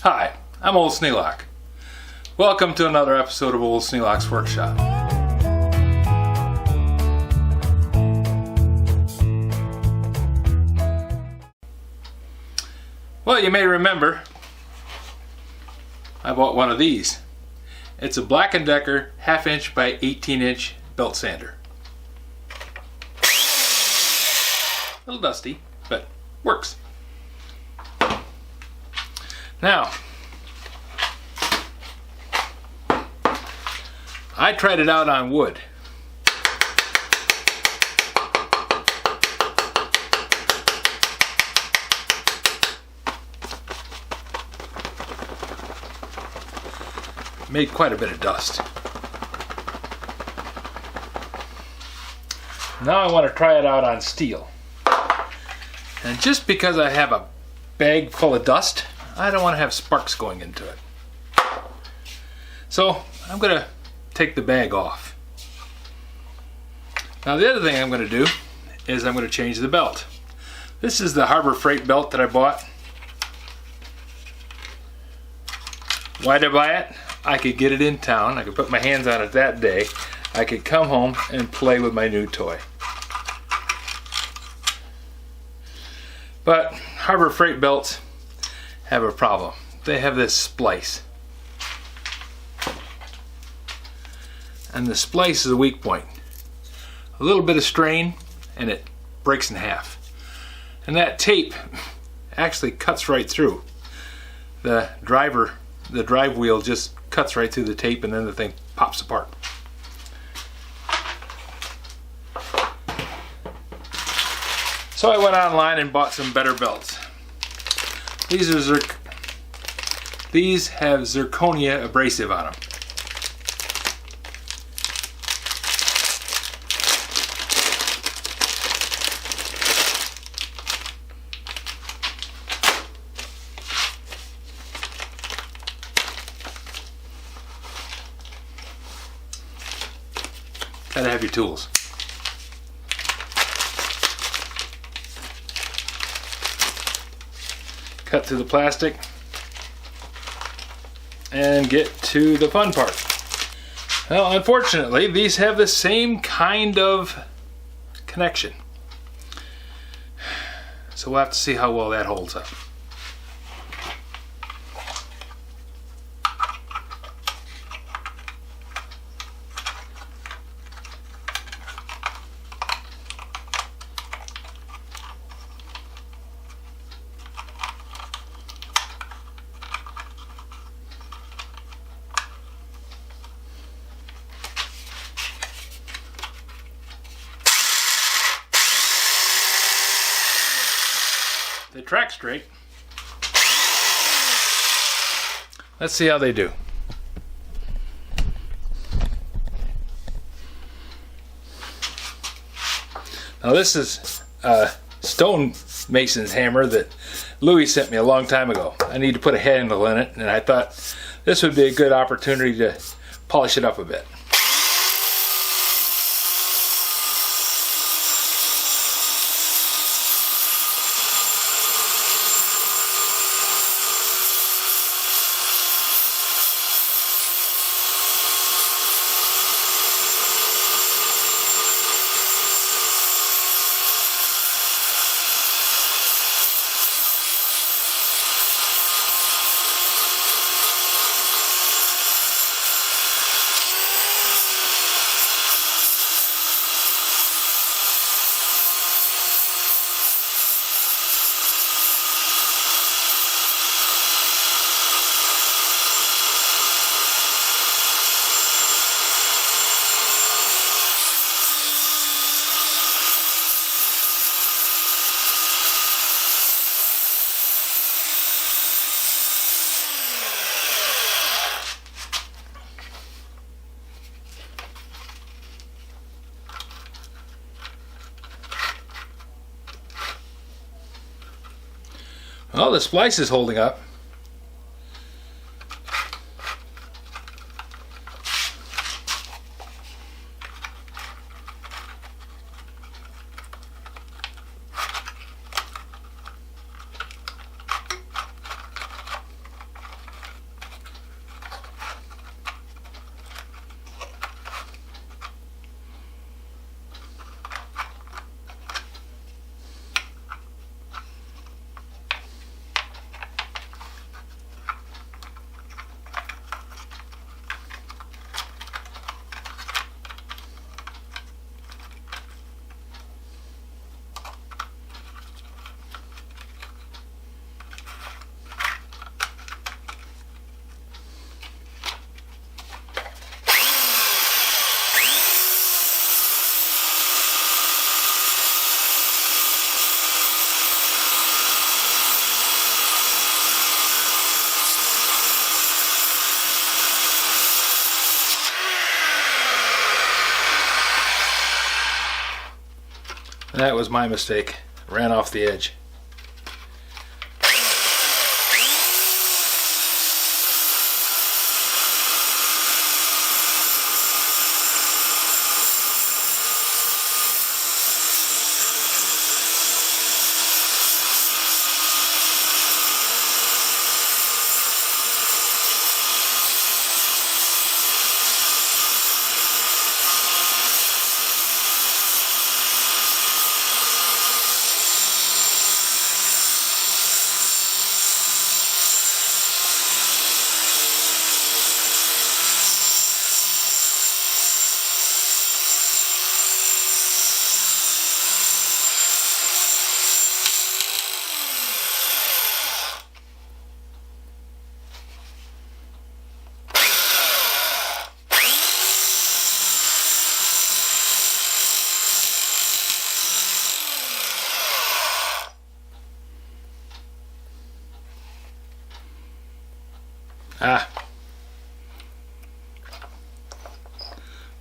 Hi, I'm Old Sneelock. Welcome to another episode of Old Sneelock's Workshop. Well, you may remember I bought one of these. It's a Black & Decker 1/2 inch by 18 inch belt sander. A little dusty, but works. Now, I tried it out on wood. Made quite a bit of dust. Now I want to try it out on steel. And just because I have a bag full of dust, I don't want to have sparks going into it. So I'm going to take the bag off. Now the other thing I'm going to do is I'm going to change the belt. This is the Harbor Freight belt that I bought. Why did I buy it? I could get it in town. I could put my hands on it that day. I could come home and play with my new toy. But Harbor Freight belts have a problem. They have this splice. And the splice is a weak point. A little bit of strain and it breaks in half. And that tape actually cuts right through. The drive wheel just cuts right through the tape and then the thing pops apart. So I went online and bought some better belts. These have Zirconia abrasive on them. Gotta have your tools. Cut through the plastic and get to the fun part. Well, unfortunately, these have the same kind of connection. So we'll have to see how well that holds up. They track straight. Let's see how they do. Now this is a stone mason's hammer that Louis sent me a long time ago. I need to put a handle in it, and I thought this would be a good opportunity to polish it up a bit. Well, the splice is holding up. That was my mistake. Ran off the edge.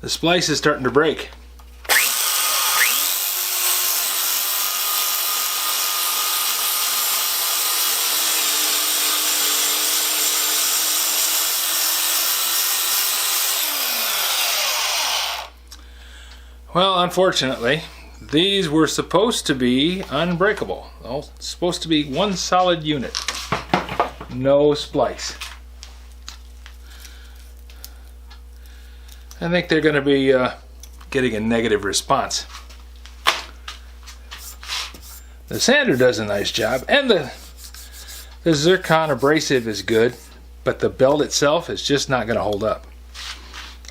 The splice is starting to break. Well, unfortunately, these were supposed to be unbreakable. Well, supposed to be one solid unit. No splice. I think they're going to be getting a negative response. The sander does a nice job, and the Zircon abrasive is good, but the belt itself is just not going to hold up.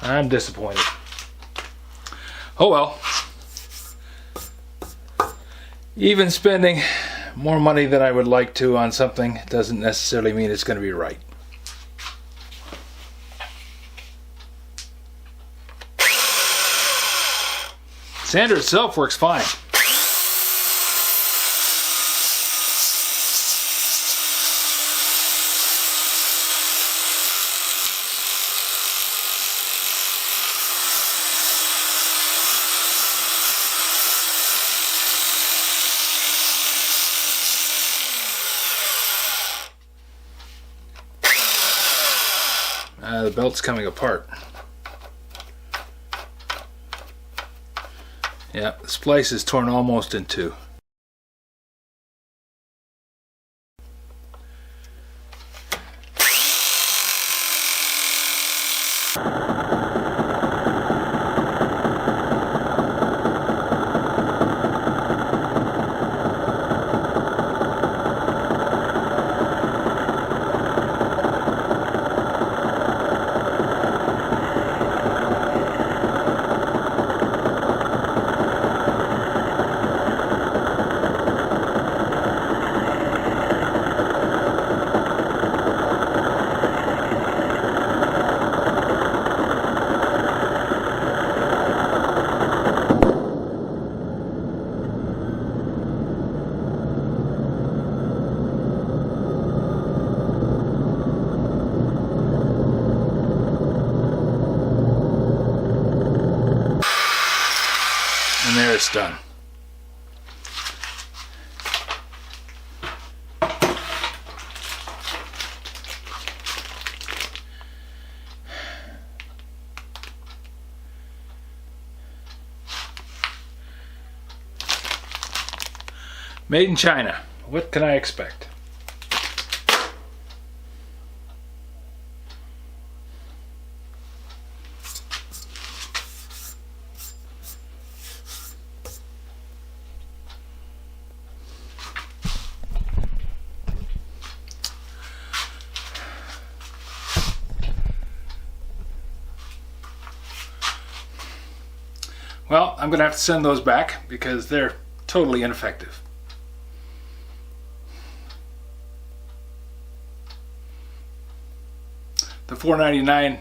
I'm disappointed. Oh well. Even spending more money than I would like to on something doesn't necessarily mean it's going to be right. Sander itself works fine. The belt's coming apart. Yeah, the splice is torn almost in two. And there it's done. Made in China. What can I expect? Well, I'm going to have to send those back because they're totally ineffective. The $4.99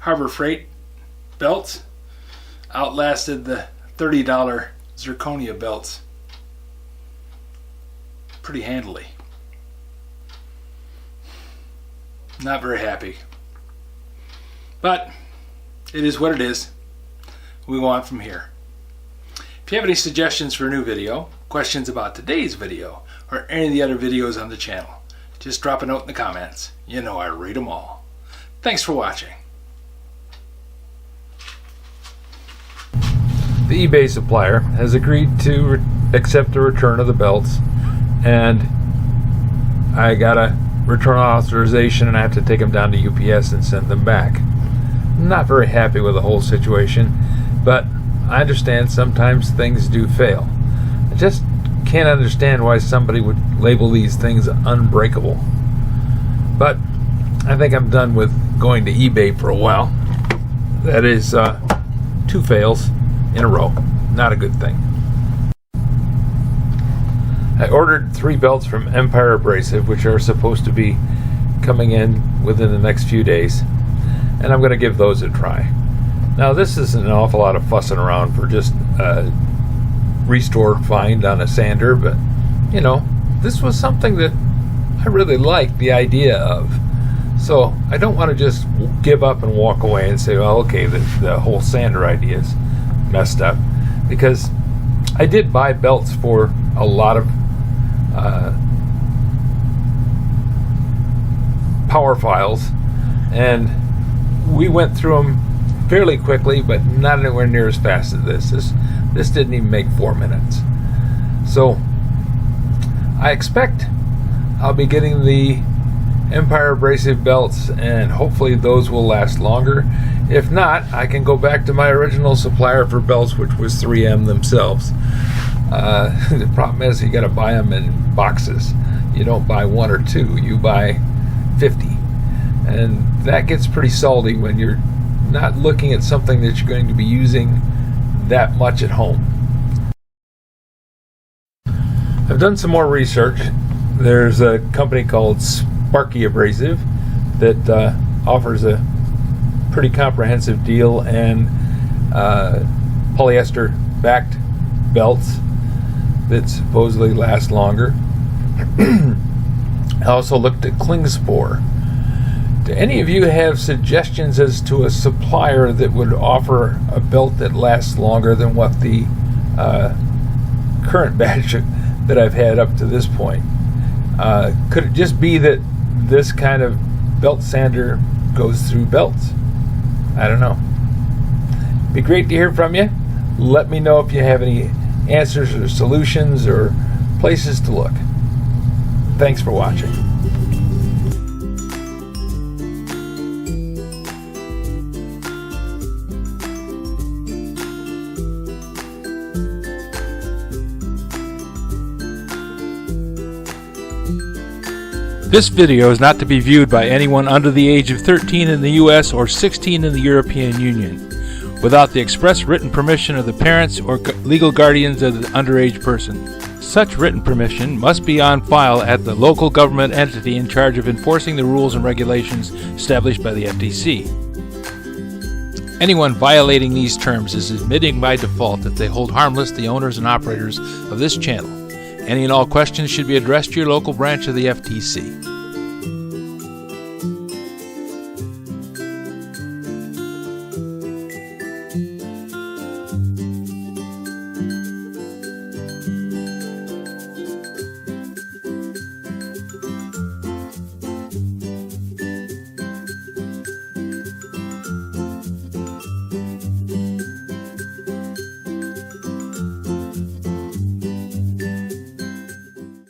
Harbor Freight belts outlasted the $30 Zirconia belts pretty handily. Not very happy. But it is what it is. We go on from here. If If you have any suggestions for a new video, questions about today's video, or any of the other videos on the channel, just drop a note in the comments. You know I read them all. Thanks for watching. The eBay supplier has agreed to accept the return of the belts, and I got a return authorization and I have to take them down to UPS and send them back. I'm not very happy with the whole situation, but I understand sometimes things do fail. I just can't understand why somebody would label these things unbreakable. But I think I'm done with going to eBay for a while. That is 2 fails in a row. Not a good thing. I ordered 3 belts from Empire Abrasive, which are supposed to be coming in within the next few days, and I'm going to give those a try. Now, this is an awful lot of fussing around for just a restore find on a sander, but you know, this was something that I really liked the idea of. So I don't want to just give up and walk away and say, well, okay, the whole sander idea is messed up, because I did buy belts for a lot of power files, and we went through them fairly quickly, but not anywhere near as fast as this. This didn't even make 4 minutes. So I expect I'll be getting the Empire Abrasive belts, and hopefully those will last longer. If not, I can go back to my original supplier for belts, which was 3M themselves. The problem is you got to buy them in boxes. You don't buy 1 or 2, you buy 50. And that gets pretty salty when you're not looking at something that you're going to be using that much at home. I've done some more research. There's a company called Sparky Abrasive that offers a pretty comprehensive deal, and polyester backed belts that supposedly last longer. I also looked at Klingspor. Do any of you have suggestions as to a supplier that would offer a belt that lasts longer than what the current batch that I've had up to this point? Could it just be that this kind of belt sander goes through belts? I don't know. Be great to hear from you. Let me know if you have any answers or solutions or places to look. Thanks for watching. This video is not to be viewed by anyone under the age of 13 in the US or 16 in the European Union, without the express written permission of the parents or legal guardians of the underage person. Such written permission must be on file at the local government entity in charge of enforcing the rules and regulations established by the FTC. Anyone violating these terms is admitting by default that they hold harmless the owners and operators of this channel. Any and all questions should be addressed to your local branch of the FTC.